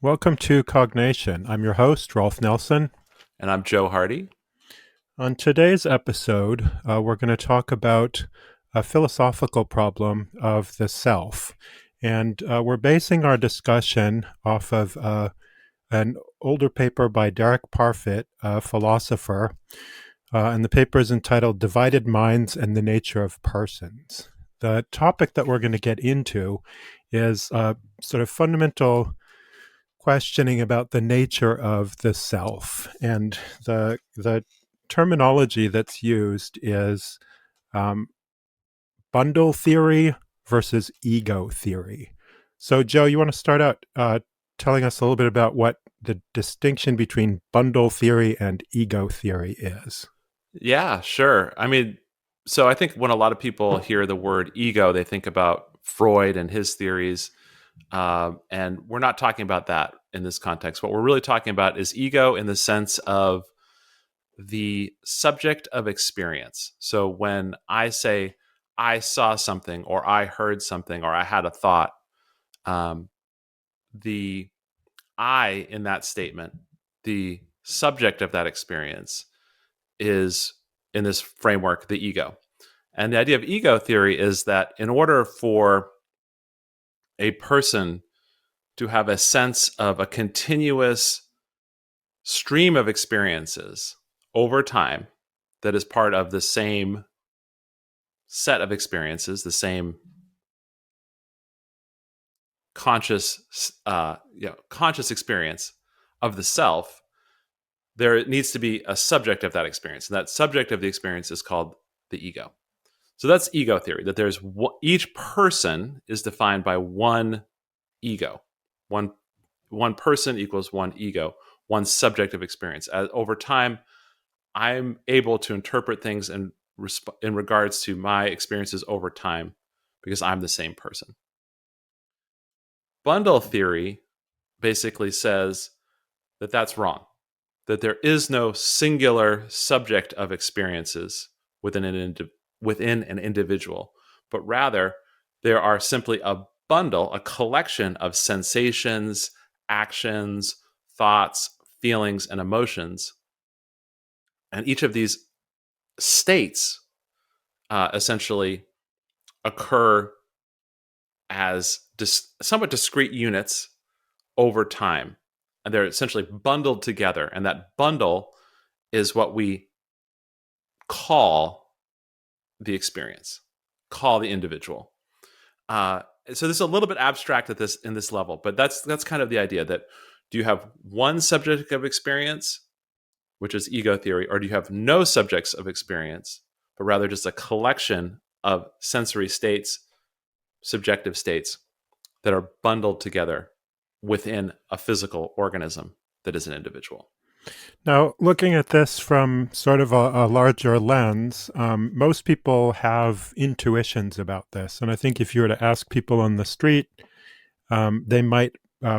Welcome to Cognation. I'm your host, Rolf Nelson. And I'm Joe Hardy. On today's episode, we're going to talk about a philosophical problem of the self. And we're basing our discussion off of an older paper by Derek Parfit, a philosopher. And the paper is entitled Divided Minds and the Nature of Persons. The topic that we're going to get into is sort of fundamental questioning about the nature of the self, and the terminology that's used is um, bundle theory versus ego theory. So, Joe, you want to start out telling us a little bit about what the distinction between bundle theory and ego theory is? Yeah, sure. So I think when a lot of people hear the word ego, they think about Freud and his theories. And we're not talking about that in this context. What we're really talking about is ego in the sense of the subject of experience. So when I say I saw something, or I heard something, or I had a thought, um, the I in that statement, the subject of that experience, is in this framework the ego. And the idea of ego theory is that in order for a person to have a sense of a continuous stream of experiences over time that is part of the same set of experiences, the same conscious experience of the self, there needs to be a subject of that experience. And that subject of the experience is called the ego. So that's ego theory, that each person is defined by one ego. One person equals one ego, one subject of experience. Over time, I'm able to interpret things in regards to my experiences over time because I'm the same person. Bundle theory basically says that that's wrong, that there is no singular subject of experiences within an individual, but rather there are simply a bundle, a collection of sensations, actions, thoughts, feelings, and emotions. And each of these states essentially occur as somewhat discrete units over time. And they're essentially bundled together. And that bundle is what we call the experience, call the individual. So this is a little bit abstract in this level, but that's kind of the idea. That do you have one subject of experience, which is ego theory, or do you have no subjects of experience, but rather just a collection of sensory states, subjective states that are bundled together within a physical organism that is an individual? Now, looking at this from sort of a larger lens, most people have intuitions about this. And I think if you were to ask people on the street, they might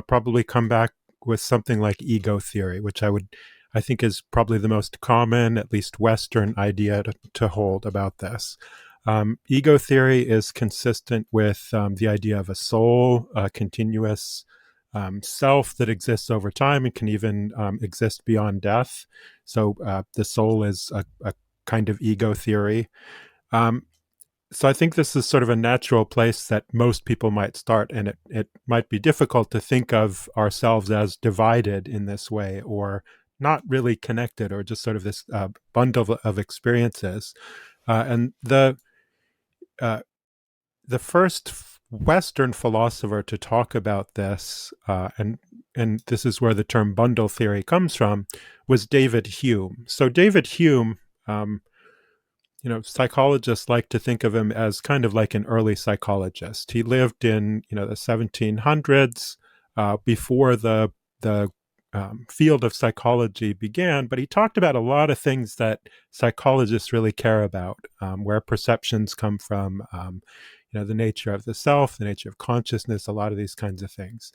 probably come back with something like ego theory, which I think is probably the most common, at least Western idea to hold about this. Ego theory is consistent with the idea of a soul, a continuous self that exists over time and can even exist beyond death. So the soul is a kind of ego theory. Um, so I think this is sort of a natural place that most people might start, and it might be difficult to think of ourselves as divided in this way, or not really connected, or just sort of this bundle of experiences. And uh, the first Western philosopher to talk about this, and this is where the term bundle theory comes from, was David Hume. So David Hume, psychologists like to think of him as kind of like an early psychologist. He lived in the 1700s, before the field of psychology began, but he talked about a lot of things that psychologists really care about, where perceptions come from, the nature of the self, the nature of consciousness, a lot of these kinds of things.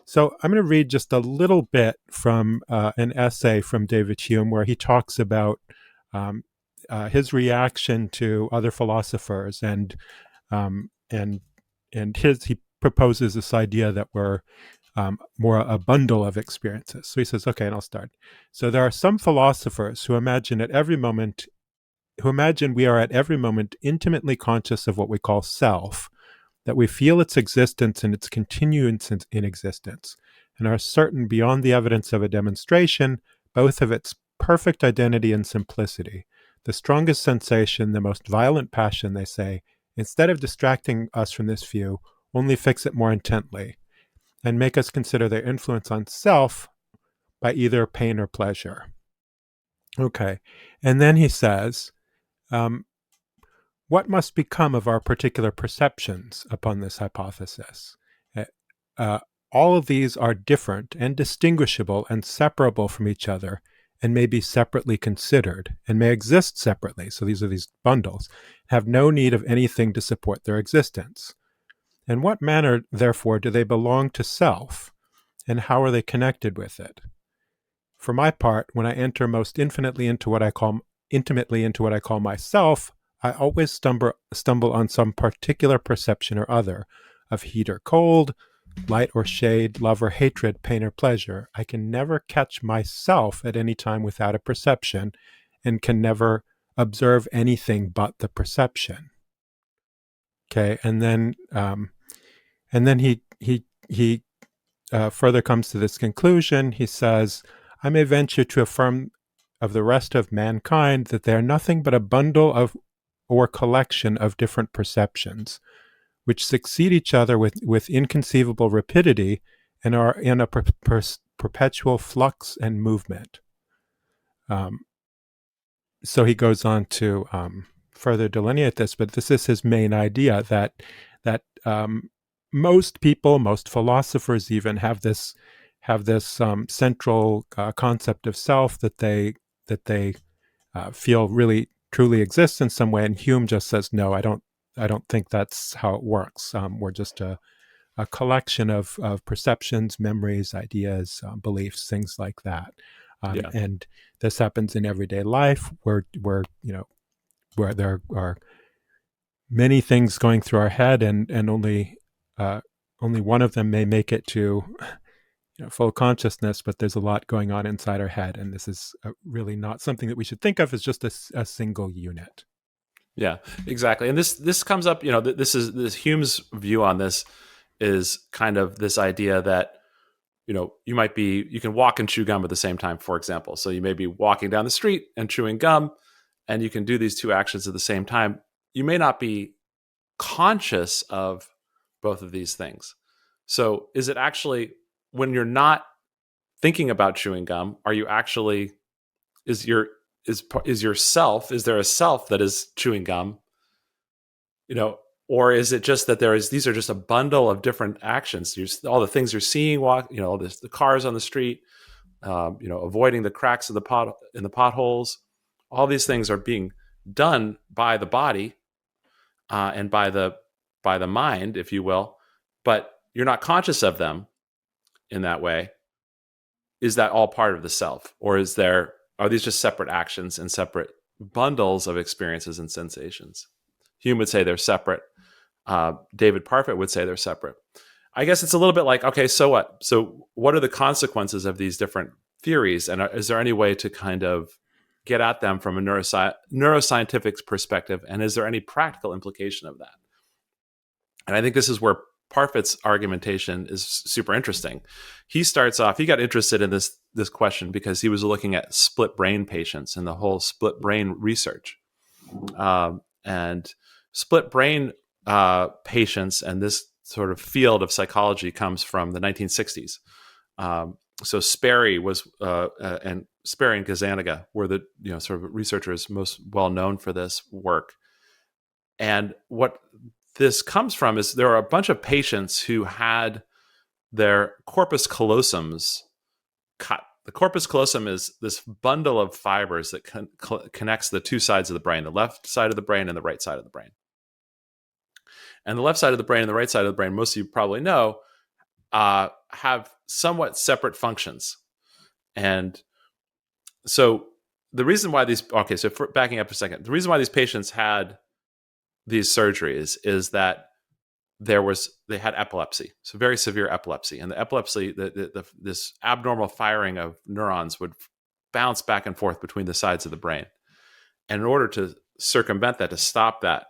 So I'm going to read just a little bit from an essay from David Hume where he talks about um, his reaction to other philosophers, um, and he proposes this idea that we're more a bundle of experiences. So he says, okay, and I'll start. So there are some philosophers who imagine we are at every moment intimately conscious of what we call self, that we feel its existence and its continuance in existence, and are certain beyond the evidence of a demonstration, both of its perfect identity and simplicity. The strongest sensation, the most violent passion, they say, instead of distracting us from this view, only fix it more intently and make us consider their influence on self by either pain or pleasure. Okay. And then he says, um, what must become of our particular perceptions upon this hypothesis? Uh, uh, all of these are different and distinguishable and separable from each other and may be separately considered and may exist separately. So these are these bundles, have no need of anything to support their existence. In what manner, therefore, do they belong to self, and how are they connected with it? For my part, when I enter most intimately into what I call myself, I always stumble on some particular perception or other of heat or cold, light or shade, love or hatred, pain or pleasure. I can never catch myself at any time without a perception, and can never observe anything but the perception. Okay, and then he further comes to this conclusion. He says, I may venture to affirm of the rest of mankind that they are nothing but a bundle of or collection of different perceptions, which succeed each other with inconceivable rapidity and are in a perpetual flux and movement. Um, so he goes on to further delineate this, but this is his main idea that most people, most philosophers, even have this central concept of self that they feel really truly exists in some way. And Hume just says, no, I don't think that's how it works. We're just a collection of perceptions, memories, ideas, beliefs, things like that. Yeah. And this happens in everyday life, where there are many things going through our head, and only one of them may make it to full consciousness, but there's a lot going on inside our head, and this is really not something that we should think of as just a single unit. Yeah, exactly. And this comes up, this Hume's view on this is kind of this idea that, you can walk and chew gum at the same time, for example. So you may be walking down the street and chewing gum, and you can do these two actions at the same time. You may not be conscious of both of these things. So is it actually, when you're not thinking about chewing gum, are you actually, is your is yourself, is there a self that is chewing gum, or is it just that these are just a bundle of different actions? All the things you're seeing, the cars on the street, avoiding the cracks of in the potholes. All these things are being done by the body, and by the mind, if you will, but you're not conscious of them in that way. Is that all part of the self, or are these just separate actions and separate bundles of experiences and sensations? Hume would say they're separate. David Parfit would say they're separate. I guess it's a little bit like, okay, so what? So what are the consequences of these different theories? And is there any way to kind of get at them from a neuroscientific perspective? And is there any practical implication of that? And I think this is where Parfit's argumentation is super interesting. He got interested in this question because he was looking at split brain patients and the whole split brain research. And split brain patients and this sort of field of psychology comes from the 1960s. So Sperry and Sperry and Gazzaniga were the sort of researchers most well known for this work. And what this comes from is there are a bunch of patients who had their corpus callosums cut. The corpus callosum is this bundle of fibers that connects the two sides of the brain, the left side of the brain and the right side of the brain. And the left side of the brain and the right side of the brain, most of you probably know, have somewhat separate functions. And so the reason why backing up a second, the reason why these patients had these surgeries is that they had epilepsy, so very severe epilepsy, and the epilepsy, this abnormal firing of neurons would bounce back and forth between the sides of the brain. And in order to circumvent that, to stop that,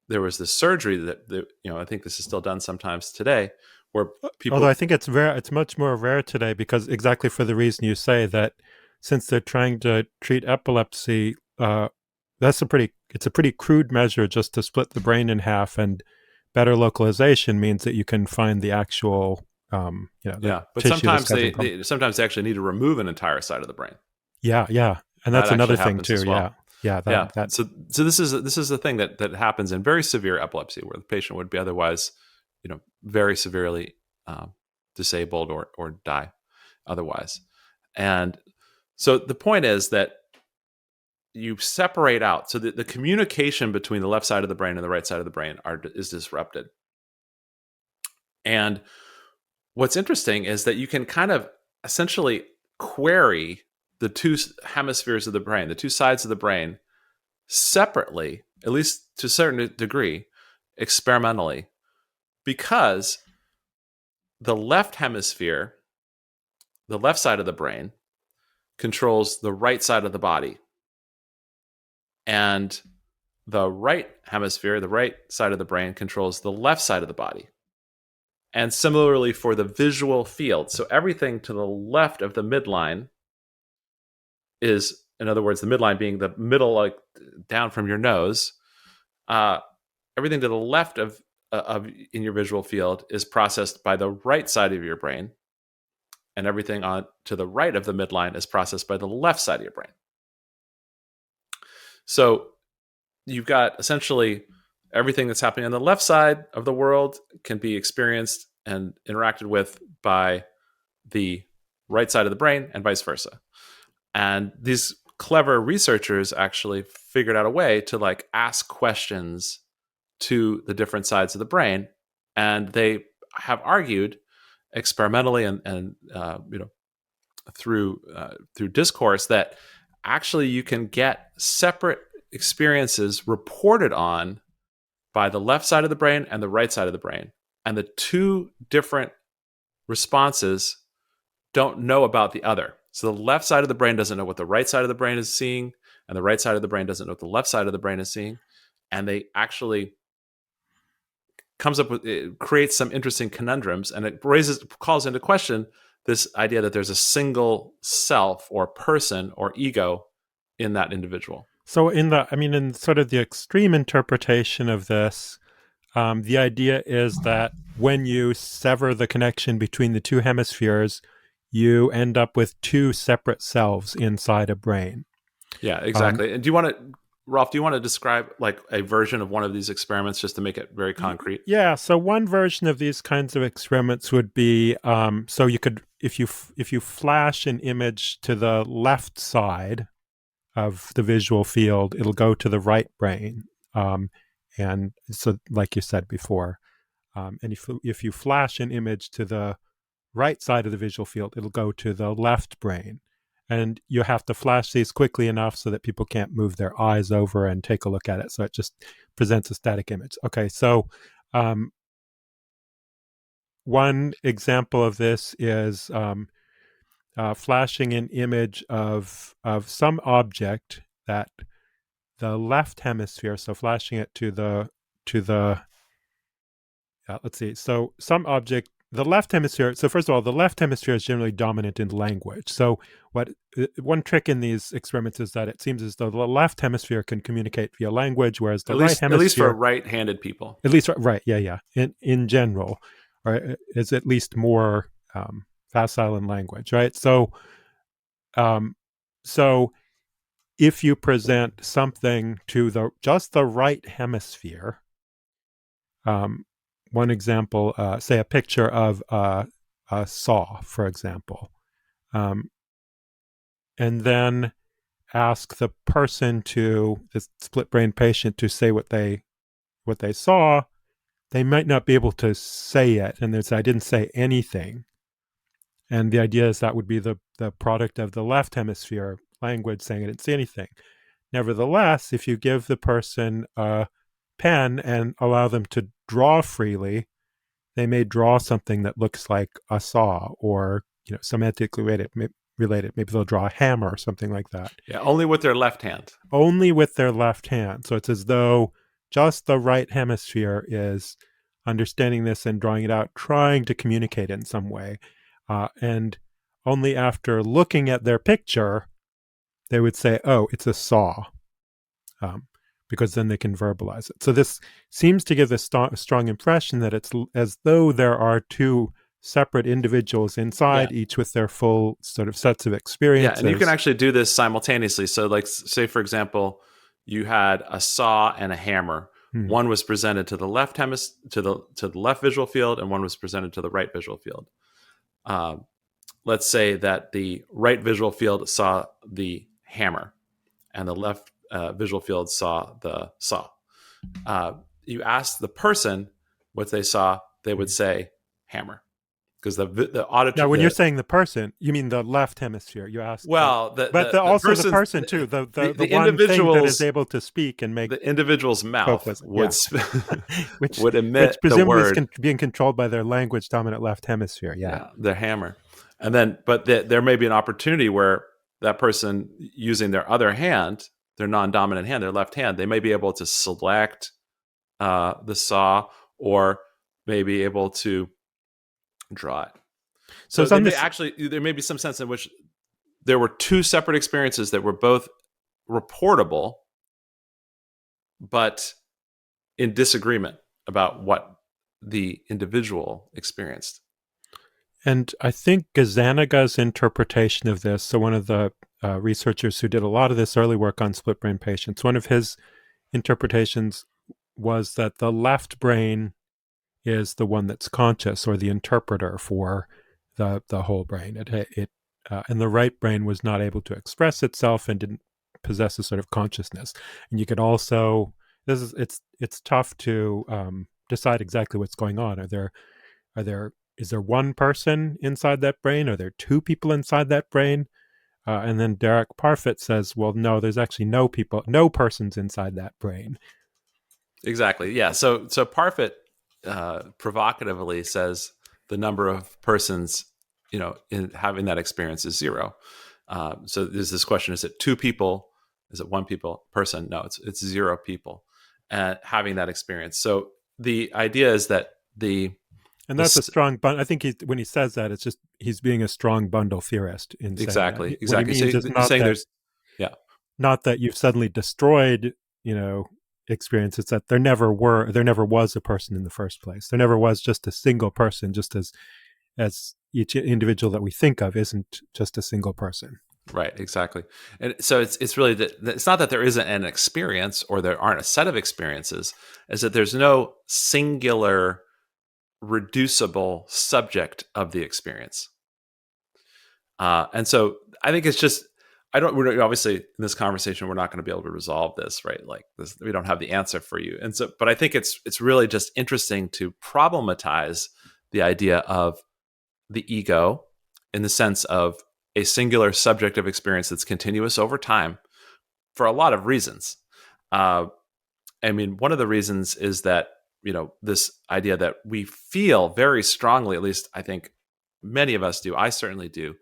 there was this surgery that I think this is still done sometimes today, where Although people, I think it's much more rare today because exactly for the reason you say that since they're trying to treat epilepsy, it's a pretty crude measure just to split the brain in half, and better localization means that you can find the actual, the yeah, but tissue that's sometimes causing the problem. sometimes they actually need to remove an entire side of the brain. Yeah, yeah, and That that's another actually thing happens too. as Yeah, well. yeah, Yeah. that So this is the thing that happens in very severe epilepsy, where the patient would be otherwise, very severely disabled or die otherwise. And so the point is that you separate out, so that the communication between the left side of the brain and the right side of the brain is disrupted. And what's interesting is that you can kind of essentially query the two hemispheres of the brain, the two sides of the brain, separately, at least to a certain degree, experimentally, because the left hemisphere, the left side of the brain, controls the right side of the body. And the right hemisphere, the right side of the brain, controls the left side of the body. And similarly for the visual field. So everything to the left of the midline is, in other words, the midline being the middle, like down from your nose, uh, everything to the left of in your visual field is processed by the right side of your brain, and everything on to the right of the midline is processed by the left side of your brain. So you've got essentially everything that's happening on the left side of the world can be experienced and interacted with by the right side of the brain, and vice versa. And these clever researchers actually figured out a way to like ask questions to the different sides of the brain, and they have argued experimentally and through discourse that actually you can get separate experiences reported on by the left side of the brain and the right side of the brain, and the two different responses don't know about the other. So the left side of the brain doesn't know what the right side of the brain is seeing, and the right side of the brain doesn't know what the left side of the brain is seeing. And they actually it creates some interesting conundrums, and it calls into question this idea that there's a single self or person or ego in that individual. So in sort of the extreme interpretation of this, the idea is that when you sever the connection between the two hemispheres, you end up with two separate selves inside a brain. Yeah, exactly. And Rolf, do you want to describe like a version of one of these experiments just to make it very concrete? Yeah. So one version of these kinds of experiments would be so you could if you flash an image to the left side of the visual field, it'll go to the right brain, and so like you said before, and if you flash an image to the right side of the visual field, it'll go to the left brain. And you have to flash these quickly enough so that people can't move their eyes over and take a look at it. So it just presents a static image. Okay, so one example of this is flashing an image of some object that the left hemisphere. So flashing it to the let's see. So some object, the left hemisphere. So first of all, the left hemisphere is generally dominant in language. So one trick in these experiments is that it seems as though the left hemisphere can communicate via language, whereas the right hemisphere, at least for right-handed people, at least right, yeah. In general, right, is at least more facile in language, right? So, so if you present something to just the right hemisphere, one example, say a picture of a saw, for example, and then ask the split brain patient to say what they saw, they might not be able to say it, and they say, I didn't say anything. And the idea is that would be the product of the left hemisphere language saying I didn't see anything. Nevertheless, if you give the person a pen and allow them to draw freely, they may draw something that looks like a saw, or semantically related. Maybe they'll draw a hammer or something like that. Yeah, only with their left hand. Only with their left hand. So it's as though just the right hemisphere is understanding this and drawing it out, trying to communicate in some way. And only after looking at their picture, they would say, oh, it's a saw, because then they can verbalize it. So this seems to give a strong impression that it's as though there are two separate individuals Yeah. inside, each with their full sort of sets of Yeah, and you can experiences. actually do this simultaneously. So, like, say for example, you had a saw and a hammer. Hmm. One was presented to the left to the left visual field, and one was presented to the right visual field. Um, let's say that the right visual field saw the hammer, and the left visual field saw the saw. You ask the person what they saw, they would say hammer, because the Now, auditor when you're saying the person, you mean the left hemisphere. You asked, well, but the also the person's person too, the the one thing that is individual's able to speak and make the individual's mouth vocalism. Yeah, which would emit the presumably is word, being controlled by their language dominant left hemisphere. Yeah. yeah, their hammer, and then but there may be an opportunity where that person using their other hand, their non-dominant hand, their left hand, they may be able to select the saw, or may be able to draw it. So So it's they on may this. actually there may be some sense in which there were two separate experiences that were both reportable, but in disagreement about what the individual experienced. And I think Gazanaga's interpretation of this, so one of the researchers who did a lot of this early work on split brain patients, one of his interpretations was that the left brain is the one that's conscious, or the interpreter for the whole brain. And the right brain was not able to express itself and didn't possess a sort of consciousness. And you could also, it's tough to decide exactly what's going on. Is there one person inside that brain? Are there two people inside that brain? And then Derek Parfit says, well, no, there's actually no persons inside that brain. Exactly. Yeah. So Parfit provocatively says the number of persons, in having that experience is zero. So there's this question: is it two people? Is it one person? No, it's zero people having that experience. So the idea is that And that's a this strong I think when he says that, it's just he's being a strong bundle theorist in saying that. What he exactly. So means is you're saying there's yeah. not that you've suddenly destroyed, experience. It's that there never was a person in the first place. There never was just a single person, just as each individual that we think of isn't just a single person. Right, exactly. And so it's really it's not that there isn't an experience or there aren't a set of experiences, is that there's no singular reducible subject of the experience. And so I think it's just we're obviously in this conversation we're not going to be able to resolve this, right? Like this, we don't have the answer for you. And so, but I think it's really just interesting to problematize the idea of the ego in the sense of a singular subjective experience that's continuous over time for a lot of reasons. I mean, one of the reasons is that, this idea that we feel very strongly, at least I think many of us do, I certainly do,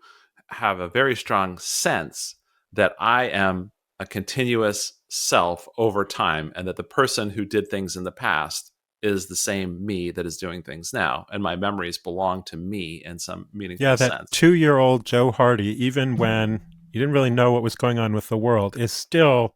have a very strong sense that I am a continuous self over time, and that the person who did things in the past is the same me that is doing things now, and my memories belong to me in some Yeah, meaningful that sense. 2-year-old Joe Hardy, even when you didn't really know what was going on with the world, is still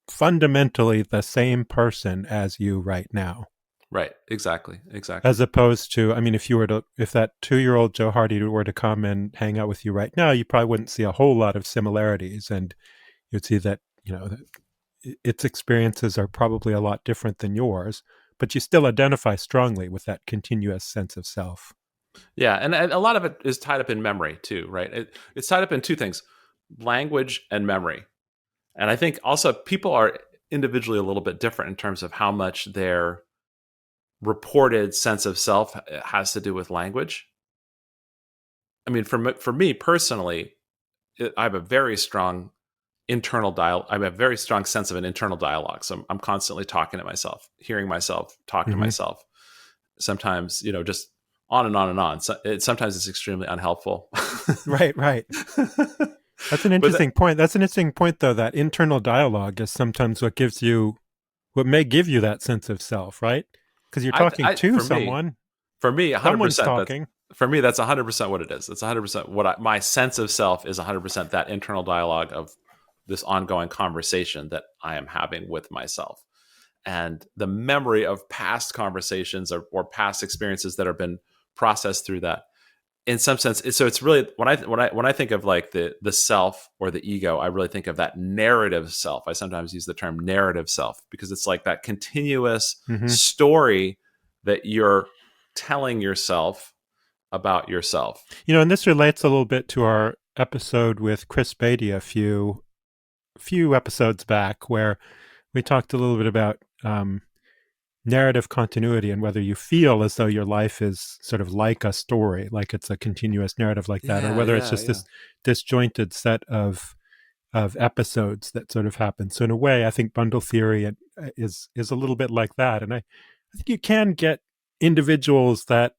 fundamentally the same person as you right now. Right, exactly. As opposed to, I mean, if that 2-year-old Joe Hardy were to come and hang out with you right now, you probably wouldn't see a whole lot of similarities, and you'd see that, that its experiences are probably a lot different than yours, but you still identify strongly with that continuous sense of self. Yeah, and a lot of it is tied up in memory too, right? It's tied up in two things: language and memory. And I think also people are individually a little bit different in terms of how much their reported sense of self has to do with language. I mean, for me personally, I have a very strong internal dialogue. I have a very strong sense of an internal dialogue. So I'm constantly talking to myself, hearing myself talk to Hmm. myself. Sometimes, just on and on and on. So sometimes it's extremely unhelpful. Right, right. That's an but interesting point. That's an interesting point, though. That internal dialogue is sometimes what may give you that sense of self, right? Because you're talking to for me, someone, For me, someone's 100%. That's talking. for me. That's 100% what it is. It's 100% my sense of self is 100% that internal dialogue of this ongoing conversation that I am having with myself, and the memory of past conversations or past experiences that have been processed through that. In some sense, so it's really when I think of like the self or the ego, I really think of that narrative self. I sometimes use the term narrative self because it's like that continuous Hmm. story that you're telling yourself about yourself. And this relates a little bit to our episode with Chris Beatty a few episodes back, where we talked a little bit about narrative continuity and whether you feel as though your life is sort of like a story, like it's a continuous narrative like that, or Yeah, whether it's yeah, just yeah. this disjointed set of episodes that sort of happen. So in a way, I think bundle theory is a little bit like that, and I think you can get individuals that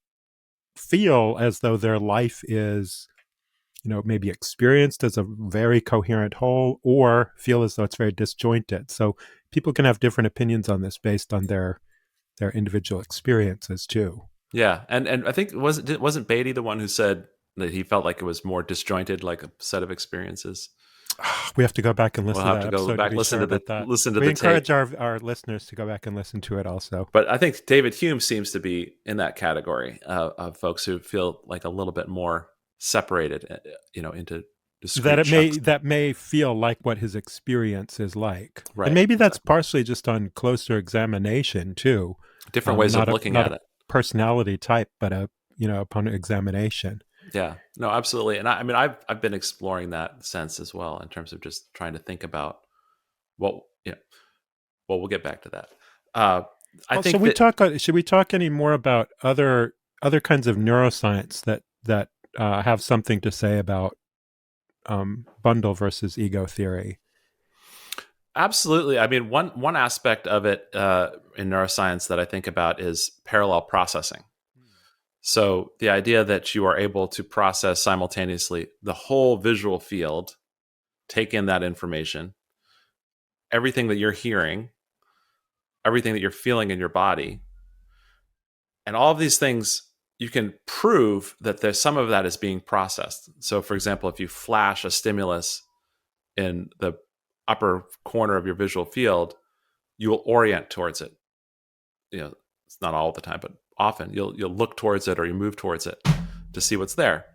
feel as though their life is maybe experienced as a very coherent whole, or feel as though it's very disjointed. So people can have different opinions on this based on their individual experiences too. Yeah, and I think wasn't Beatty the one who said that he felt like it was more disjointed, like a set of experiences. We have to go back and We'll listen to have that to go episode to back be sure about that. listen to We the tape. encourage our listeners to go back and listen to it also. But I think David Hume seems to be in that category of folks who feel like a little bit more separated, into That discrete it may chunks. that may feel like what his experience is like, and Right, maybe that's exactly. partially just on closer examination too. Different ways of Not a looking not at a it. personality type, but upon examination. Yeah, no, absolutely. And I mean, I've been exploring that sense as well in terms of just trying to think about what, well, we'll get back to that. Uh, I Well, so think we that talk. Should we talk any more about other kinds of neuroscience that have something to say about bundle versus ego theory? absolutely. I mean, one aspect of it in neuroscience that I think about is parallel processing. So the idea that you are able to process simultaneously the whole visual field, take in that information, everything that you're hearing, everything that you're feeling in your body, and all of these things, you can prove that there's some of that is being processed. So, for example, if you flash a stimulus in the upper corner of your visual field, you will orient towards it. It's not all the time, but often you'll look towards it or you move towards it to see what's there.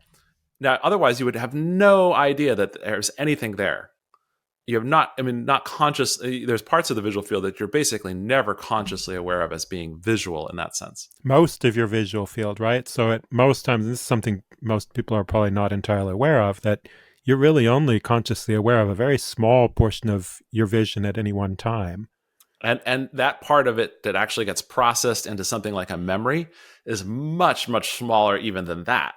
Now, otherwise, you would have no idea that there's anything there. You have not, I mean, not conscious. There's parts of the visual field that you're basically never consciously aware of as being visual in that sense. Most of your visual field, right? So at most times, this is something most people are probably not entirely aware of, that you're really only consciously aware of a very small portion of your vision at any one time. And that part of it that actually gets processed into something like a memory is much, much smaller even than that.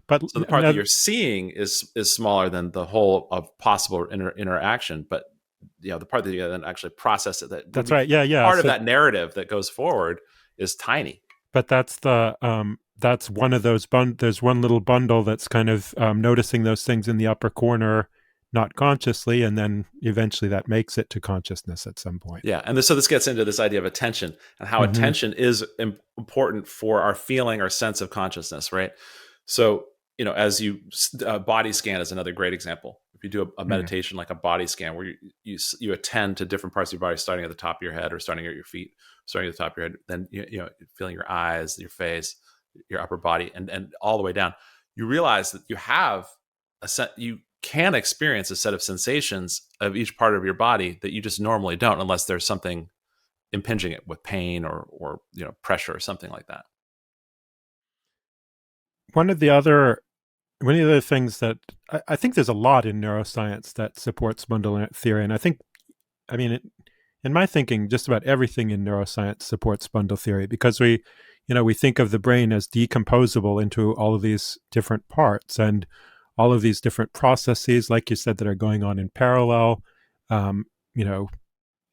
But So the part that now, you're seeing is smaller than the whole of possible interaction, but the part that you then actually process it, that would that's be right. Yeah, yeah. part of So, that narrative that goes forward, is tiny. but that's one of those there's one little bundle that's kind of noticing those things in the upper corner, not consciously, and then eventually that makes it to consciousness at some point. Yeah, and so this gets into this idea of attention and how Mm-hmm. attention is important for our feeling, our sense of consciousness, right? So, as you body scan is another great example. If you do a meditation like a body scan, where you attend to different parts of your body, starting at the top of your head or starting at your feet, starting at the top of your head, then feeling your eyes, your face, your upper body, and all the way down, you realize that you have you can experience a set of sensations of each part of your body that you just normally don't, unless there's something impinging it with pain or pressure or something like that. One of the other one of the other things that I think there's a lot in neuroscience that supports bundle theory, and I mean, in my thinking, just about everything in neuroscience supports bundle theory, because we think of the brain as decomposable into all of these different parts and all of these different processes, like you said, that are going on in parallel. You know,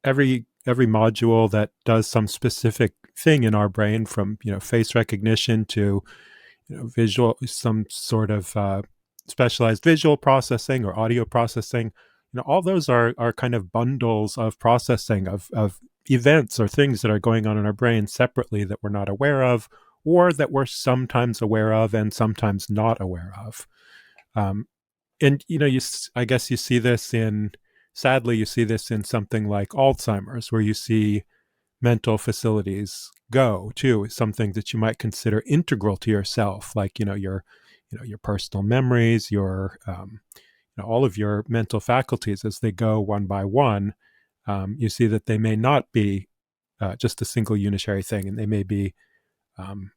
every module that does some specific thing in our brain, from face recognition to visual, some sort of specialized visual processing or audio processing. All those are kind of bundles of processing of events or things that are going on in our brain separately that we're not aware of, or that we're sometimes aware of and sometimes not aware of. Um, and I guess you see this in, sadly, you see this in something like Alzheimer's, where you see mental facilities go too, some things that you might consider integral to yourself, like your personal memories, your all of your mental faculties. As they go one by one, you see that they may not be just a single unitary thing, and they may be um,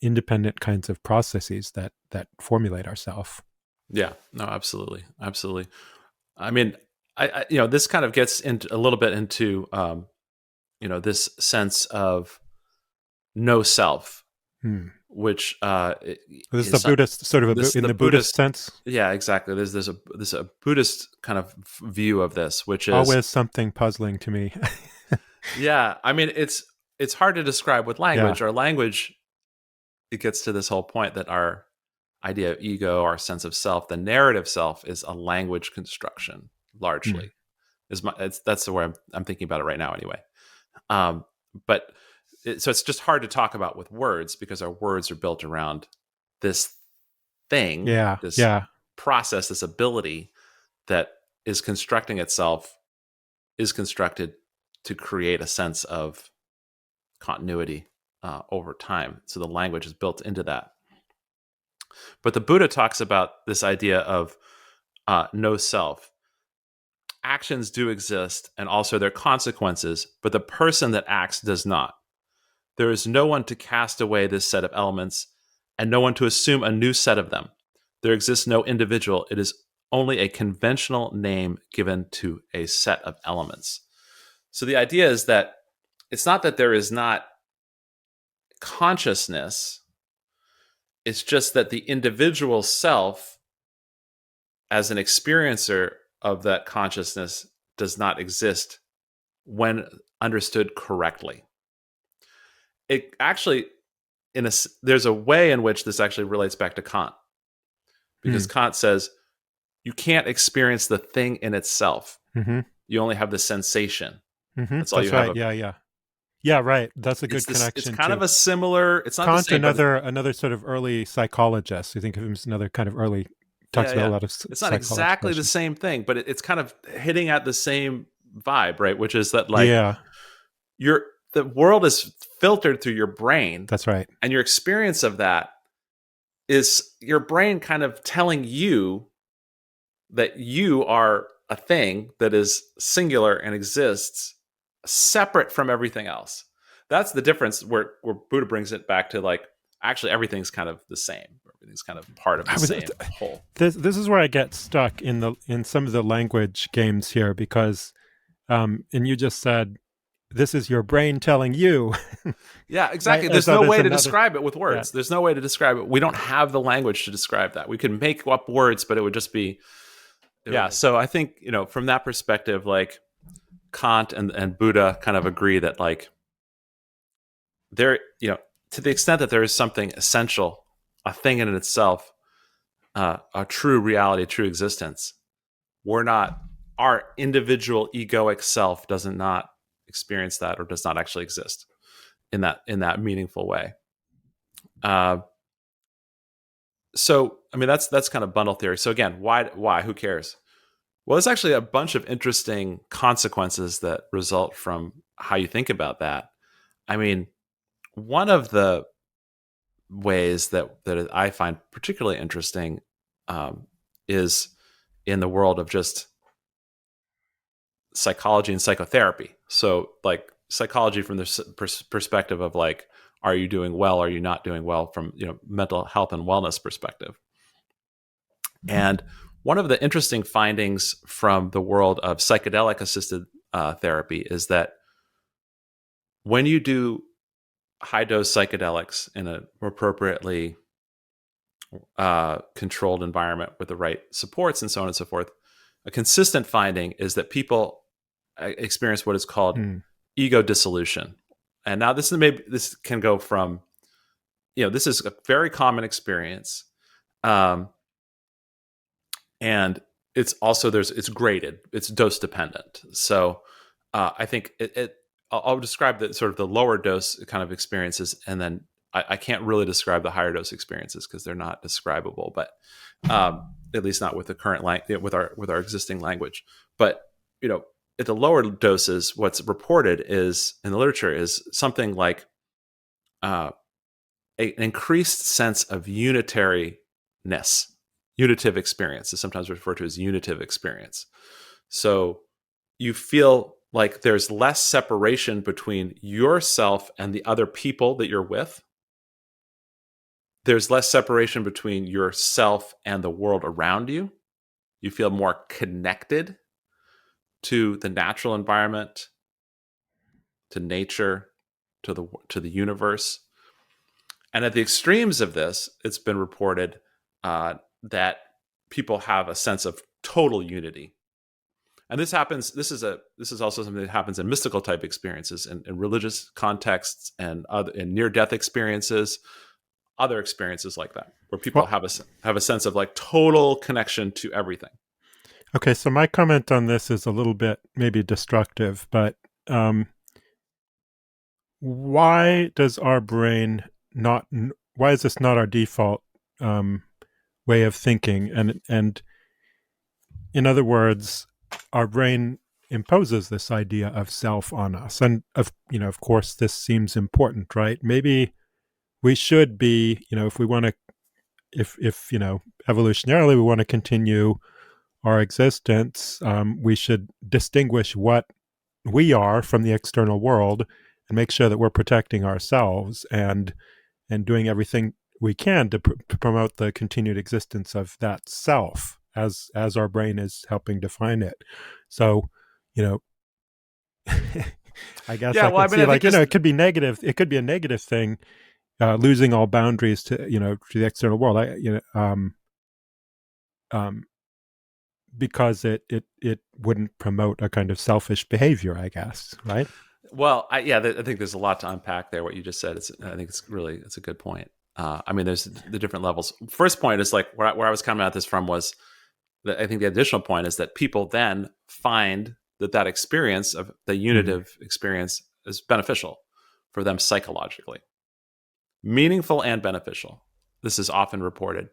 independent kinds of processes that formulate ourself. Yeah, no, absolutely, absolutely. I mean, this kind of gets into a little bit into this sense of no self, Hmm. which This is a is some, Buddhist sort of this in the the Buddhist Buddhist. sense. Yeah, exactly. There's a Buddhist kind of view of this, which is, Always something puzzling to me. yeah. I mean, it's hard to describe with Yeah. language. Our language, it gets to this whole point that our idea of ego, our sense of self, the narrative self, is a language construction Hmm. largely. That's the way I'm thinking about it right now, anyway. Um, but so it's just hard to talk about with words because our words are built around this thing, Yeah. this Yeah. process, this ability that is constructing itself, is constructed to create a sense of continuity over time. So the language is built into that. But the Buddha talks about this idea of no self. Actions do exist and also their consequences, but the person that acts does not. There is no one to cast away this set of elements and no one to assume a new set of them. There exists no individual. It is only a conventional name given to a set of elements. So the idea is that it's not that there is not consciousness, it's just that the individual self, as an experiencer of that consciousness, does not exist when understood correctly. It actually, there's a way in which this actually relates back to Kant, Hmm. because Kant says you can't experience the thing in itself. Mm-hmm. You only have the sensation. Mm-hmm. That's all you That's have right. of. Yeah. Yeah. Yeah. Right. That's a It's good this. It's connection kind of to a similar. It's not the Kant. same, but Another sort of early psychologist. You think of him as another kind of early, talks yeah, about a yeah. lot of It's not psychological exactly the issues. same thing, but it's kind of hitting at the same vibe, right? Which is that, like, Yeah. your the world is filtered through your brain, That's right. and your experience of that is your brain kind of telling you that you are a thing that is singular and exists separate from everything else. That's the difference where Buddha brings it back to, like, actually everything's kind of the same. Everything's kind of part of the I was same whole. this is where I get stuck in some of the language games here, because and you just said this is your brain telling you, Yeah, right? exactly. And There's so no there's way to another, describe it with yeah. words. There's no way to describe it. We don't have the language to describe that. We could make up words, but it would just be, yeah. So I think, from that perspective, like, Kant and Buddha kind of agree that, like, there, to the extent that there is something essential, a thing in itself, a true reality, a true existence, we're not, our individual egoic self does not experience that, or does not actually exist in that meaningful way. Uh, so I mean, that's kind of bundle theory. So again, why who cares? Well, there's actually a bunch of interesting consequences that result from how you think about that. I mean, one of the ways that I find particularly interesting, um, is in the world of just psychology and psychotherapy. So, like, psychology from the perspective of, like, are you doing well? Are you not doing well from mental health and wellness perspective? And one of the interesting findings from the world of psychedelic assisted therapy is that when you do high dose psychedelics in an appropriately controlled environment with the right supports and so on and so forth, a consistent finding is that people experience what is called Hmm. ego dissolution. And now this can go from, this is a very common experience. Um, and it's also it's graded, it's dose dependent. So I think I'll describe the sort of the lower dose kind of experiences, and then I can't really describe the higher dose experiences because they're not describable, but at least not with the current with our existing language. But at the lower doses, what's reported is in the literature is something like uh, an increased sense of unitariness. Unitive experience is sometimes referred to as unitive experience. So you feel like there's less separation between yourself and the other people that you're with. There's less separation between yourself and the world around you. You feel more connected to the natural environment, to nature, to the universe. And at the extremes of this, it's been reported that people have a sense of total unity. And this happens. This is also something that happens in mystical type experiences, in religious contexts, and near death experiences, other experiences like that, where people Well, have a sense of like total connection to everything. okay. So my comment on this is a little bit maybe destructive, but um, why does our brain not? Why is this not our default um, way of thinking? And in other words, our brain imposes this idea of self on us, and of course, this seems important, right? Maybe we should be, if we want to, if evolutionarily we want to continue our existence, we should distinguish what we are from the external world and make sure that we're protecting ourselves and doing everything we can to promote the continued existence of that self as our brain is helping define it. So, you know, I guess Yeah, I well, I could mean, see I think like this. it could be negative. It could be a negative thing, losing all boundaries to the external world. Um, because it wouldn't promote a kind of selfish behavior, I guess, right? Well, I think there's a lot to unpack there. What you just said, I think it's a good point. I mean, there's the different levels. First point is like where I was coming at this from was that I think the additional point is that people then find that experience of the Mm-hmm. unitive experience is beneficial for them psychologically, meaningful and beneficial. This is often reported,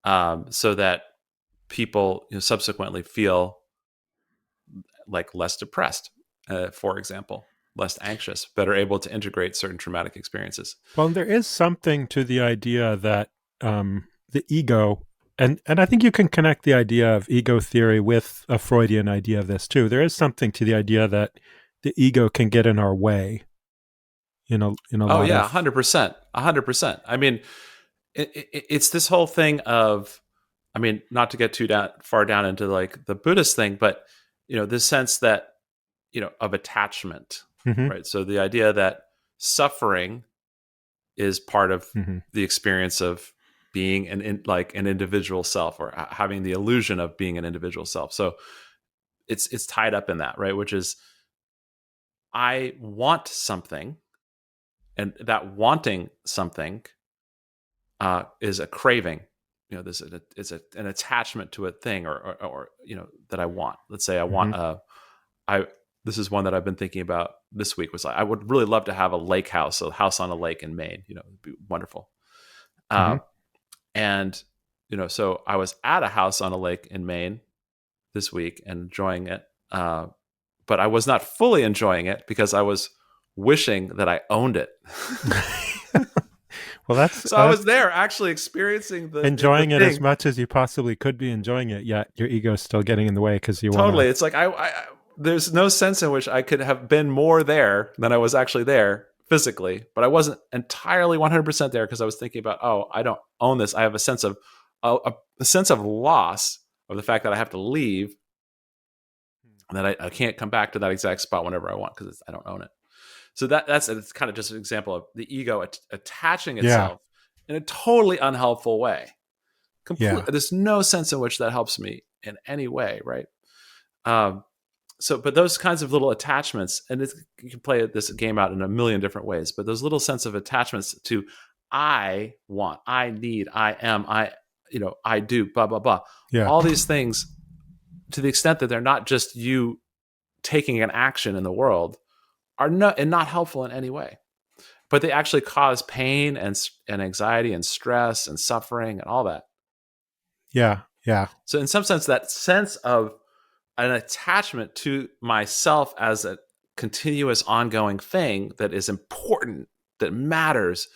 so that people subsequently feel like less depressed, for example, less anxious, better able to integrate certain traumatic experiences. Well, there is something to the idea that the ego, and I think you can connect the idea of ego theory with a Freudian idea of this too. There is something to the idea that the ego can get in our way in a Oh lot yeah, of. 100%, 100%. I mean, it's this whole thing of, I mean, not to get too far down into like the Buddhist thing, but this sense that of attachment, Mm-hmm, right? So the idea that suffering is part of mm-hmm, the experience of being like an individual self, or having the illusion of being an individual self. So it's tied up in that, right? Which is, I want something, and that wanting something is a craving. This is an attachment to a thing, or that I want. Let's say I mm-hmm, want a I this is one that I've been thinking about this week. Was like, I would really love to have a house on a lake in Maine. It'd be wonderful. mm-hmm. Uh, and so I was at a house on a lake in Maine this week and enjoying it, but I was not fully enjoying it because I was wishing that I owned it. Well, that's So I was there actually experiencing the enjoying it as thing. much as you possibly could be enjoying it, yet your ego's still getting in the way because you want to. Totally. It's like there's no sense in which I could have been more there than I was actually there physically, but I wasn't entirely 100% there because I was thinking about, oh, I don't own this. I have a sense of a sense of loss of the fact that I have to leave, and that I can't come back to that exact spot whenever I want because I don't own it. So it's kind of just an example of the ego attaching Yeah, itself in a totally unhelpful way. yeah. There's no sense in which that helps me in any way, right? Um, so, but those kinds of little attachments, and you can play this game out in a million different ways, but those little sense of attachments to I want, I need, I am, I do, blah, blah, blah. Yeah. All these things, to the extent that they're not just you taking an action in the world, are not helpful in any way. But they actually cause pain and anxiety and stress and suffering and all that. Yeah. Yeah. So in some sense, that sense of an attachment to myself as a continuous ongoing thing that is important, that matters.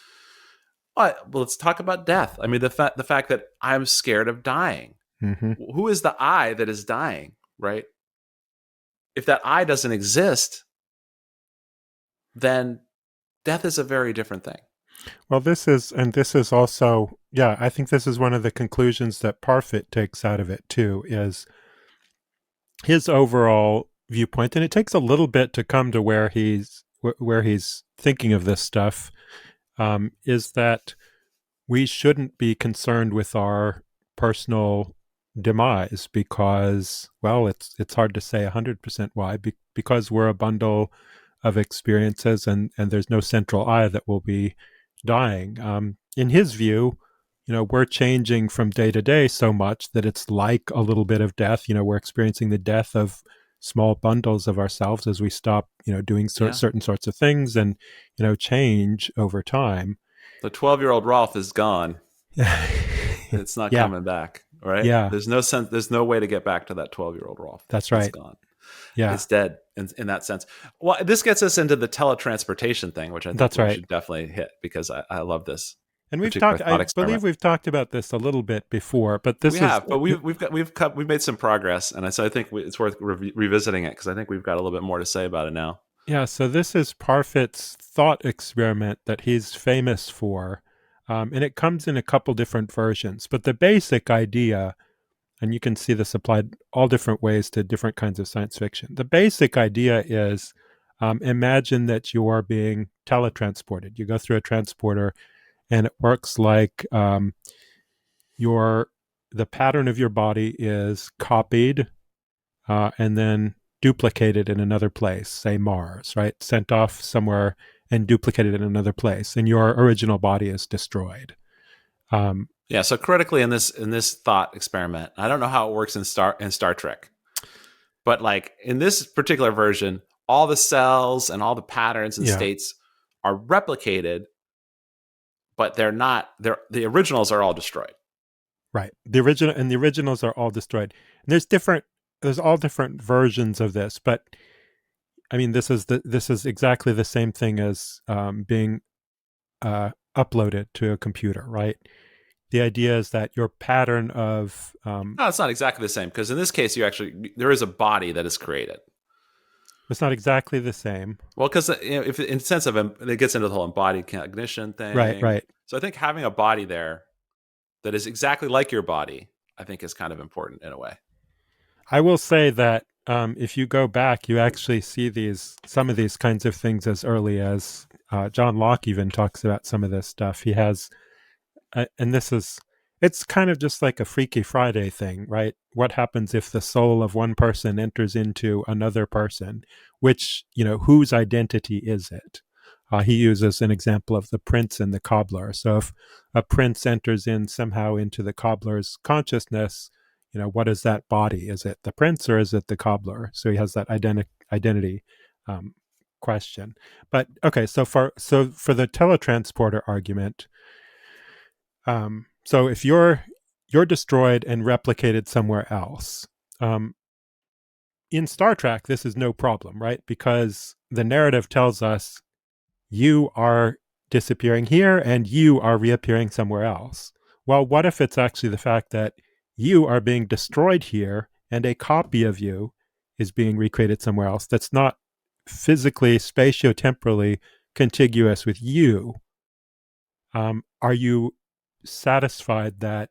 Well, let's talk about death. I mean, the fact that I'm scared of dying. Hmm. Who is the I that is dying, right? If that I doesn't exist, then death is a very different thing. Well, this is also, yeah, I think this is one of the conclusions that Parfit takes out of it too, is his overall viewpoint. And it takes a little bit to come to where he's thinking of this stuff, is that we shouldn't be concerned with our personal demise because, well, it's hard to say 100% why, because we're a bundle of experiences, and there's no central I that will be dying. In his view, we're changing from day to day so much that it's like a little bit of death. We're experiencing the death of small bundles of ourselves as we stop, doing Yeah. certain sorts of things, and change over time. The 12-year-old Rolf is gone. It's not Yeah, coming back, right? yeah, There's no sense. There's no way to get back to that 12-year-old Rolf. that's It's right. gone. Yeah, It's dead in that sense. Well, this gets us into the teletransportation thing, which I think that's we right. should definitely hit because I love this And particular I thought believe experiment. we've talked about this a little bit before, but We this is, have, but we've made some progress, and so I think it's worth revisiting it because I think we've got a little bit more to say about it now. yeah, so this is Parfit's thought experiment that he's famous for. And it comes in a couple different versions, but the basic idea, and you can see this applied all different ways to different kinds of science fiction. The basic idea is, imagine that you are being teletransported. You go through a transporter, and it works like, your the pattern of your body is copied, and then duplicated in another place, say Mars, right? Sent off somewhere and duplicated in another place, and your original body is destroyed. Um, Yeah. So critically, in this thought experiment, I don't know how it works in Star Trek, but like in this particular version, all the cells and all the patterns and yeah, states are replicated, but they're not. The originals are all destroyed. right. The originals are all destroyed. And there's all different versions of this, but I mean, this is exactly the same thing as, being uploaded to a computer, right? The idea is that your pattern of, No, it's not exactly the same because in this case, there is a body that is created. it's not exactly the same. Well, because if in the sense of it gets into the whole embodied cognition Right, thing. right. So I think having a body there that is exactly like your body, I think, is kind of important in a way. I will say that, if you go back, you actually see some of these kinds of things as early as, John Locke even talks about some of this stuff. He has, and it's kind of just like a Freaky Friday thing, right? What happens if the soul of one person enters into another person? Which, whose identity is it? He uses an example of the prince and the cobbler. So if a prince enters in somehow into the cobbler's consciousness, what is that body? Is it the prince or is it the cobbler? So he has that identity, um, question. But okay, so for the teletransporter argument, so if you're destroyed and replicated somewhere else, um, in Star Trek, this is no problem, right? Because the narrative tells us you are disappearing here and you are reappearing somewhere else. Well, what if it's actually the fact that you are being destroyed here and a copy of you is being recreated somewhere else that's not physically, spatiotemporally contiguous with you? Are you satisfied that,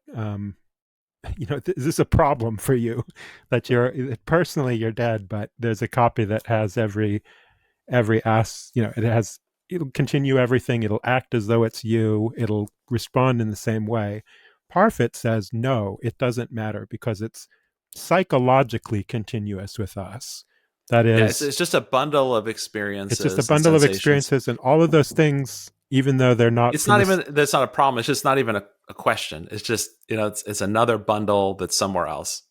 is this a problem for you that you're dead, but there's a copy that has every it'll continue everything, it'll act as though it's you, it'll respond in the same way. Parfit says no, it doesn't matter because it's psychologically continuous with us. That Yeah, is, it's just a bundle of it's just a experiences and bundle of sensations. experiences, and all of those things, even though they're not It's from not this. even that's not a problem. It's just not even a question. It's just it's another bundle that's somewhere else.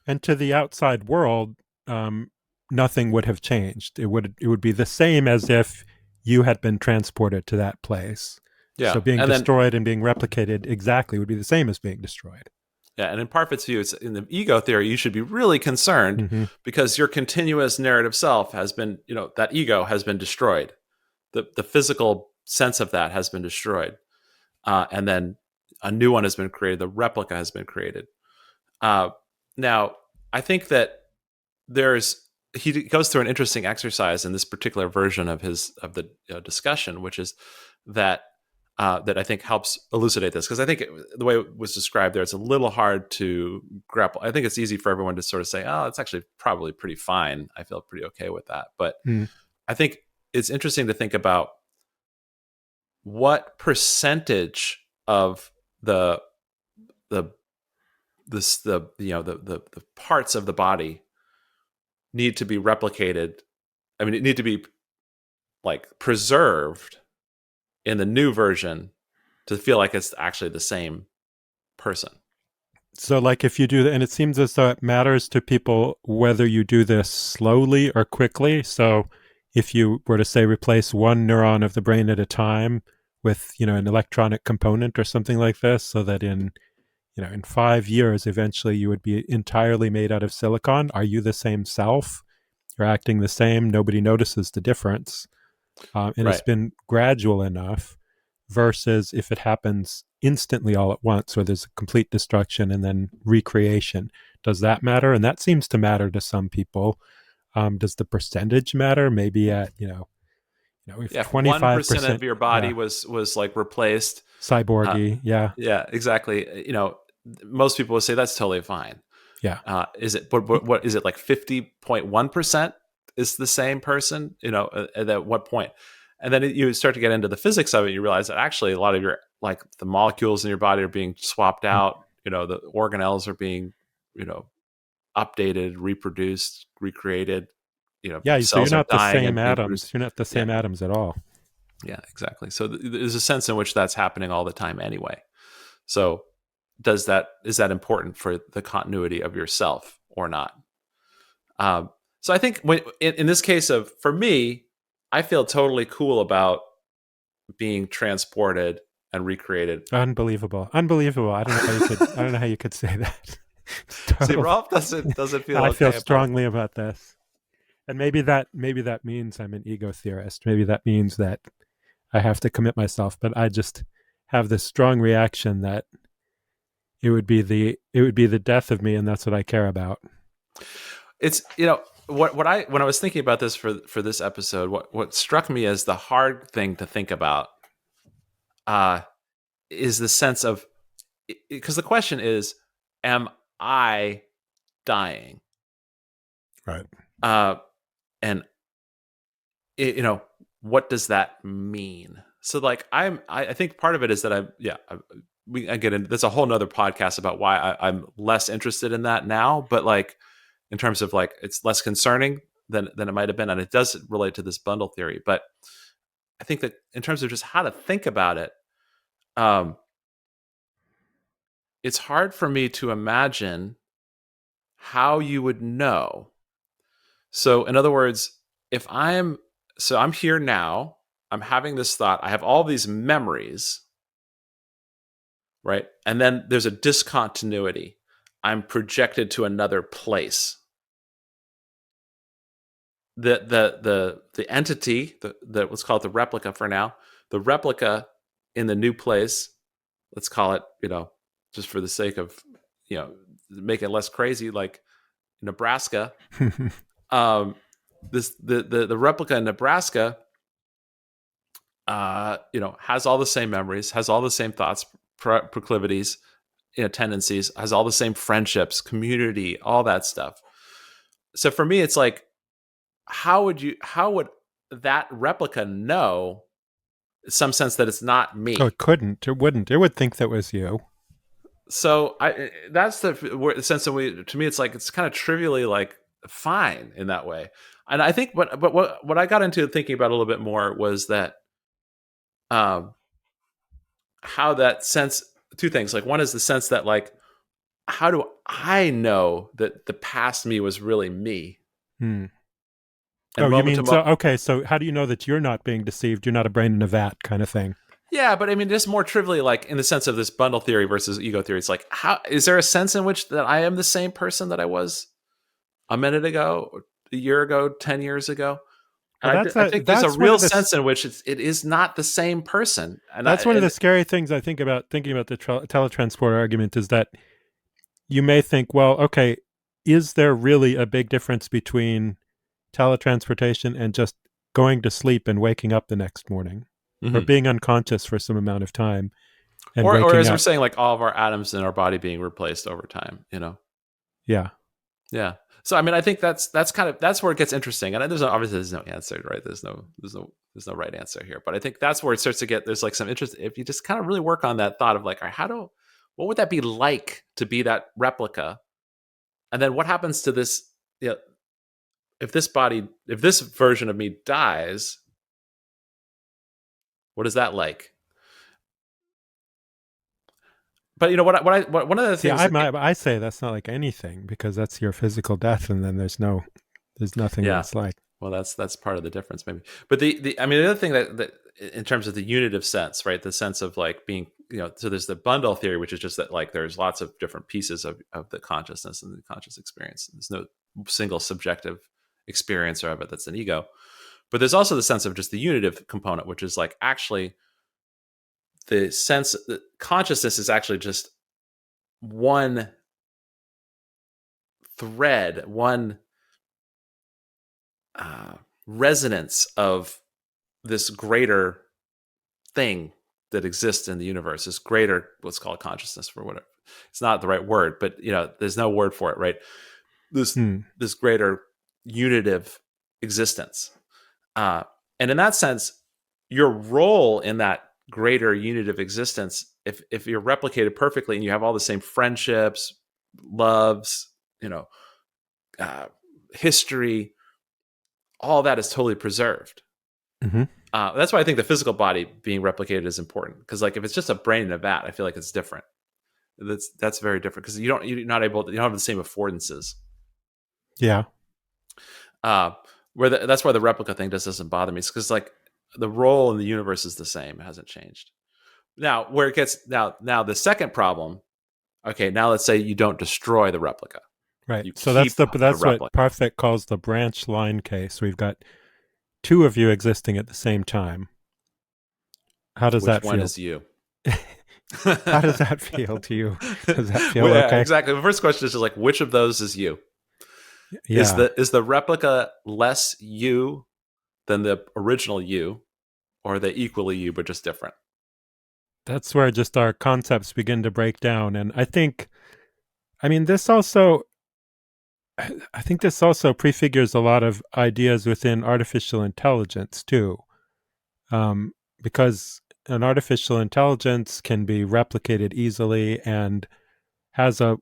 And to the outside world, um, nothing would have changed. It would be the same as if you had been transported to that place. So Yeah, being and then destroyed and being replicated exactly would be the same as being destroyed. yeah, and in Parfit's view, it's in the ego theory. You should be really concerned Mm-hmm. because your continuous narrative self has been that ego has been destroyed. The physical sense of that has been destroyed, and then a new one has been created. The replica has been created. Uh, Now, I think that he goes through an interesting exercise in this particular version of the discussion, which is that that I think helps elucidate this, because I think the way it was described there, it's a little hard to grapple. I think it's easy for everyone to sort of say, "Oh, it's actually probably pretty fine. I feel pretty okay with that." But Mm. I think it's interesting to think about what percentage of the the the parts of the body need to be replicated. I mean, it need to be like preserved in the new version to feel like it's actually the same person. So, like, if you do that, and it seems as though it matters to people whether you do this slowly or quickly. So, if you were to say replace one neuron of the brain at a time with, an electronic component or something like this, so that in 5 years, eventually you would be entirely made out of silicon. Are you the same self? You're acting the same. Nobody notices the difference. And it's Right. been gradual enough versus if it happens instantly all at once, where there's a complete destruction and then recreation. Does that matter? And that seems to matter to some people. Does the percentage matter? Maybe at, if Yeah, if 1% 25%, of your body yeah, was like replaced, uh, cyborgy, yeah, yeah, exactly. Most people would say that's totally fine. yeah. Is it? But what is it, like 50.1% is the same person? At what point? And then you start to get into the physics of it. You realize that actually a lot of your, like, the molecules in your body are being swapped out. The organelles are being you know updated, reproduced, recreated. Yeah, so you're Cells are not the dying same and being atoms. produced. You're not the Yeah, same atoms at all. yeah, exactly. So there's a sense in which that's happening all the time anyway. So is that important for the continuity of yourself or not? So I think in this case of for me, I feel totally cool about being transported and recreated. Unbelievable. Unbelievable. I don't know how you could I don't know how you could say that. It's See, total. Rolf doesn't feel I feel okay about it. strongly about this. And maybe that means I'm an ego theorist. Maybe that means that I have to commit myself, but I just have this strong reaction that it would be the death of me, and that's what I care about. It's what I when I was thinking about this for this episode, what struck me as the hard thing to think about uh, is the sense of, because the question is, am I dying? Right. Uh, and you know what does that mean? So like I think part of it is that I get into that's a whole nother podcast about why I'm less interested in that now, but like in terms of like it's less concerning than it might have been, and it does relate to this bundle theory. But I think that in terms of just how to think about it, um, it's hard for me to imagine how you would know. So in other words, if I'm here now, I'm having this thought, I have all these memories, right? And then there's a discontinuity. I'm projected to another place. The entity that let's call it the replica for now. The replica in the new place, let's call it, just for the sake of, make it less crazy, like Nebraska. Um, the replica in Nebraska, has all the same memories, has all the same thoughts, proclivities, tendencies, has all the same friendships, community, all that stuff. So for me, it's like, how would that replica know some sense that it's not Oh, me? it couldn't. It wouldn't. It would think that was you. So that's the sense that to me, it's like, it's kind of trivially like fine in that way. And I think what I got into thinking about a little bit more was that, um, how that sense, two things. Like, one is the sense that, like, how do I know that the past me was really me? Hmm. And Oh, you moment to mean so? moment, Okay, so how do you know that you're not being deceived? You're not a brain in a vat kind of thing. yeah, but I mean, just more trivially, like in the sense of this bundle theory versus ego theory. It's like, how is there a sense in which that I am the same person that I was a minute ago, a year ago, 10 years ago? Well, And I think there's a that's one real of the sense in which it is not the same person. that's one of the scary things I think about thinking about the teletransport argument is that you may think, well, okay, is there really a big difference between teletransportation and just going to sleep and waking up the next morning, or Mhm. being unconscious for some amount of time and Or waking as we're up? saying, like all of our atoms in our body being replaced over time. Yeah. Yeah. So I mean, I think that's kind of, that's where it gets interesting. And obviously there's no answer, right? There's no right answer here. But I think that's where it starts to get, there's like some interest if you just kind of really work on that thought of like, all right, what would that be like to be that replica? And then what happens to this? You know, if this version of me dies, what is that like? But one of the See, things that, I say that's not like anything because that's your physical death, and then there's nothing that yeah. it's like. Well, that's part of the difference, maybe. But the I mean, the other thing that in terms of the unitive sense, right? The sense of like being, so there's the bundle theory, which is just that like there's lots of different pieces of the consciousness and the conscious experience. There's no single subjective experience of it that's an ego. But there's also the sense of just the unitive component, which is like actually the sense that consciousness is actually just one thread, one uh, resonance of this greater thing that exists in the universe, this greater, what's called consciousness, for whatever. It's not the right word, but there's no word for it, right? This Hmm. this greater unitive existence, uh, and in that sense, your role in that greater unitive existence, if you're replicated perfectly and you have all the same friendships, loves, you know, uh, history, all that is totally preserved. Mm-hmm. That's why I think the physical body being replicated is important, because like if it's just a brain in a vat, I feel like it's different. That's very different because you're not able to, you don't have the same affordances. Yeah. Uh, that's why the replica thing just doesn't bother me. It's because like the role in the universe is the same; it hasn't changed. Now, where it gets now the second problem. Okay, now let's say you don't destroy the replica; Right. you So keep the that's what replica. Parfit calls the branch line case. We've got two of you existing at the same time. How does Which that one feel? is you? How does that feel to you? Does that feel Well, yeah, okay? exactly. The first question is just like, which of those is you? Yeah. Is the replica less you than the original you, or are they equally you but just different? That's where just our concepts begin to break down. And I mean, this also, I think this also prefigures a lot of ideas within artificial intelligence too, because an artificial intelligence can be replicated easily and has a.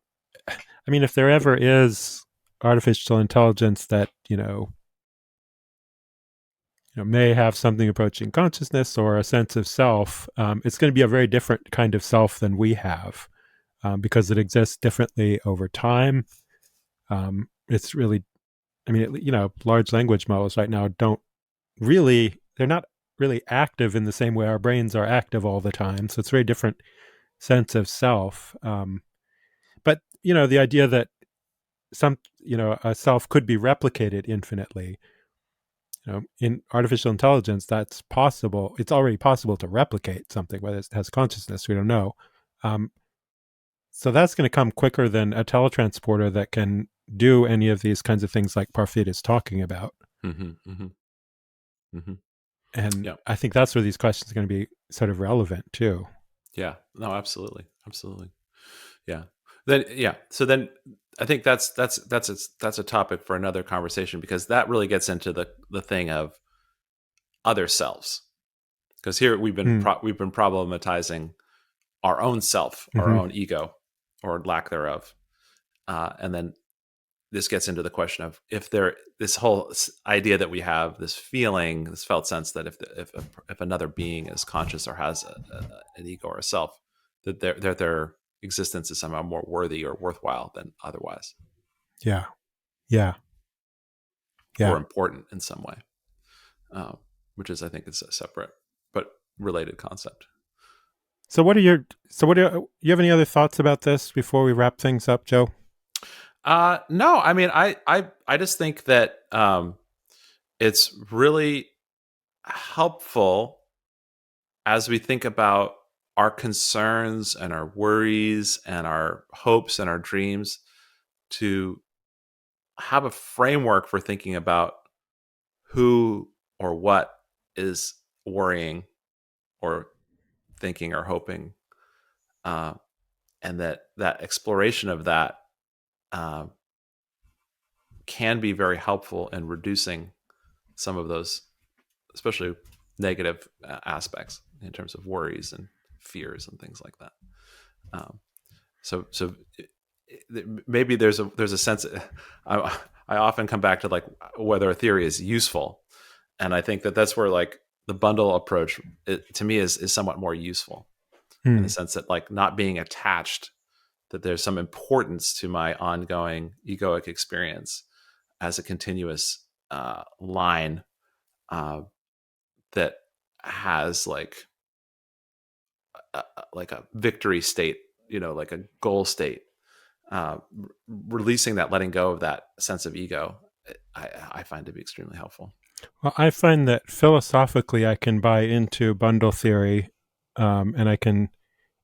I mean, if there ever is artificial intelligence that may have something approaching consciousness or a sense of self, it's going to be a very different kind of self than we have, because it exists differently over time. It's really, I mean, large language models right now they're not really active in the same way our brains are active all the time. So it's a very different sense of self. But, the idea that a self could be replicated infinitely, in artificial intelligence, that's possible. It's already possible to replicate something, whether it has consciousness, we don't know. Um, so that's going to come quicker than a teletransporter that can do any of these kinds of things like Parfit is talking about. Mm-hmm, mm-hmm, mm-hmm. And Yeah, I think that's where these questions are going to be sort of relevant too. yeah. No, absolutely, absolutely. Yeah. Then yeah. So then I think that's a topic for another conversation, because that really gets into the thing of other selves. Because here we've been Hmm. we've been problematizing our own self, our Mm-hmm. own ego. or lack thereof. And then this gets into the question of if this whole idea that we have, this feeling, this felt sense that if another being is conscious or has an ego or a self, that their existence is somehow more worthy or worthwhile than otherwise, Yeah. Yeah. or Yeah. important in some way, which is, I think, is a separate but related concept. So what do you have any other thoughts about this before we wrap things up, Joe? No, I mean, I just think that it's really helpful as we think about our concerns and our worries and our hopes and our dreams to have a framework for thinking about who or what is worrying or thinking or hoping, uh, and that exploration of that uh, can be very helpful in reducing some of those, especially negative aspects in terms of worries and fears and things like that. Um, so maybe there's a sense. I often come back to like whether a theory is useful, and I think that that's where like the bundle approach to me is somewhat more useful in the Hmm. sense that like not being attached, that there's some importance to my ongoing egoic experience as a continuous line uh, that has like a victory state, like a goal state. Releasing that, letting go of that sense of ego, I find to be extremely helpful. Well, I find that philosophically I can buy into bundle theory, and I can,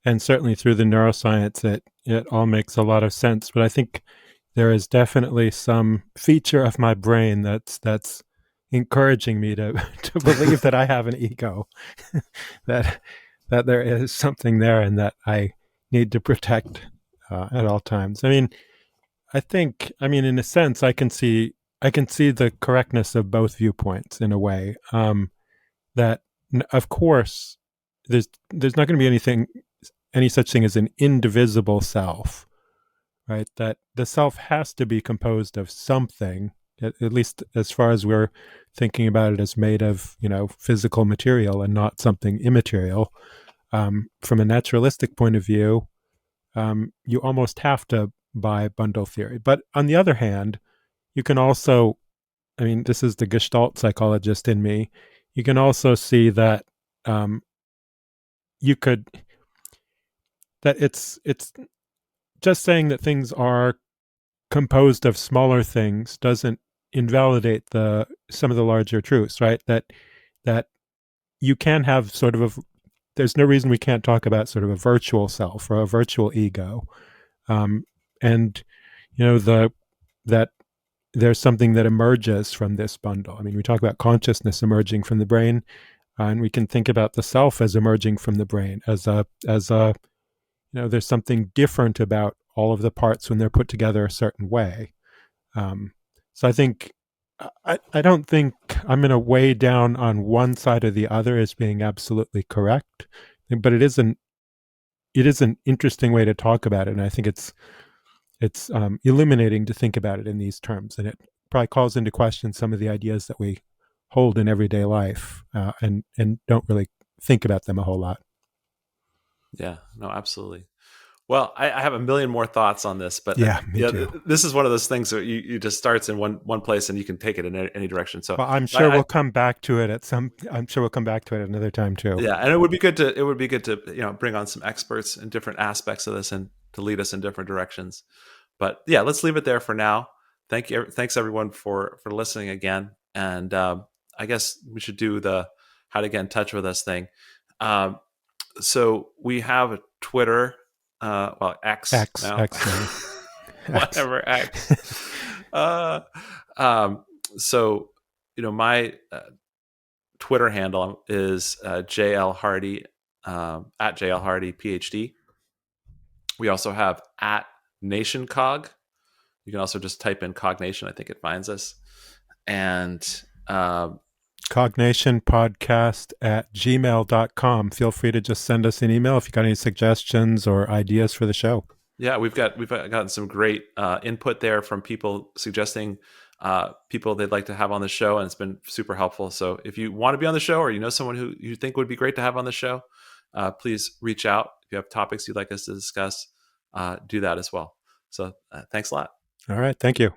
and certainly through the neuroscience, it all makes a lot of sense. But I think there is definitely some feature of my brain that's encouraging me to to believe that I have an ego, that that there is something there, and that I need to protect at all times. I mean, in a sense, I can see the correctness of both viewpoints in a way. That of course there's not going to be any such thing as an indivisible self, right? That the self has to be composed of something, at least as far as we're thinking about it as made of, physical material and not something immaterial. From a naturalistic point of view, you almost have to buy bundle theory. But on the other hand, you can also, I mean, this is the Gestalt psychologist in me. You can also see that um, you could that it's just saying that things are composed of smaller things doesn't invalidate the some of the larger truths, right? That you can have sort of there's no reason we can't talk about sort of a virtual self or a virtual ego, um, and the that there's something that emerges from this bundle. I mean, we talk about consciousness emerging from the brain, and we can think about the self as emerging from the brain as a there's something different about all of the parts when they're put together a certain way. Um, so I think I don't think I'm going to weigh down on one side or the other as being absolutely correct, but it is an interesting way to talk about it, and I think it's illuminating to think about it in these terms, and it probably calls into question some of the ideas that we hold in everyday life, and don't really think about them a whole lot. Yeah, no, absolutely. Well, I have a million more thoughts on this, but Yeah, me yeah, too. this is one of those things that you just starts in one place and you can take it in any direction. So Well, I'm sure I we'll come back to it at some. I'm sure we'll come back to it another time too. yeah, and it would be good to bring on some experts in different aspects of this and to lead us in different directions. But yeah, let's leave it there for now. Thanks everyone for listening again, and I guess we should do the how to get in touch with us thing. Um, so we have a Twitter, well, X X now, X now X. whatever X. Uh, um, so my Twitter handle is JL Hardy, at JL Hardy PhD. We also have at NationCog. You can also just type in Cognation. I think it finds us. And Cognation podcast at gmail.com. Feel free to just send us an email if you got any suggestions or ideas for the show. Yeah, we've gotten some great input there from people suggesting people they'd like to have on the show, and it's been super helpful. So if you want to be on the show, or you know someone who you think would be great to have on the show, please reach out. If you have topics you'd like us to discuss, do that as well. So thanks a lot. All right. Thank you.